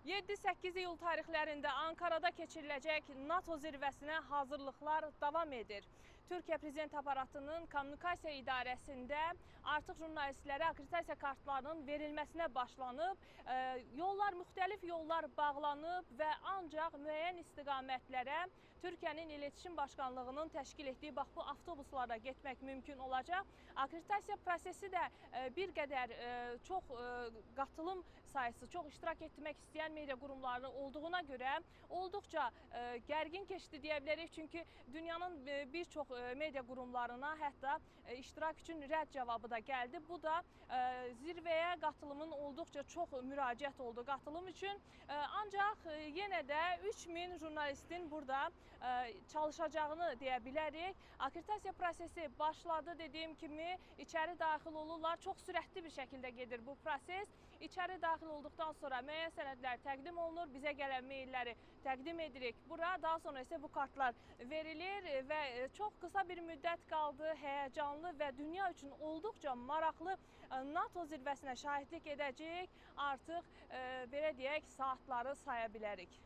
7-8 iyul tarixlərində Ankarada keçiriləcək NATO zirvəsinə hazırlıqlar davam edir. Türkiyə Prezident Aparatının Kommunikasiya İdarəsində artıq jurnalistlərə akkreditasiya kartlarının verilməsinə başlanıb. Müxtəlif yollar bağlanıb və ancaq müəyyən istiqamətlərə Türkiyənin İletişim Başkanlığının təşkil etdiyi bax bu avtobuslarda getmək mümkün olacaq. Akkreditasiya prosesi də bir qədər çox qatılım sayısı, çox iştirak etmək istəyən media qurumlarının olduğuna görə olduqca gərgin keçdi deyə bilərik. Çünki dünyanın bir çox media qurumlarına hətta iştirak üçün rədd cavabı da gəldi. Bu da zirvəyə qatılımın olduqca çox müraciət oldu qatılım üçün. Ancaq yenə də 3000 jurnalistin burada çalışacağını deyə bilərik. Akkreditasiya prosesi başladı. Dediyim kimi içəri daxil olurlar. Çox sürətli bir şəkildə gedir bu proses. İçəri daxil olduqdan sonra müəyyən sənədlər təqdim olunur. Bizə gələn mailləri təqdim edirik bura. Daha sonra isə bu kartlar verilir və çox qısa bir müddət qaldı. Həyəcanlı və dünya üçün olduqca maraqlı NATO zirvəsinə şahidlik edəcəyik. Artıq belə deyək, saatları saya bilərik.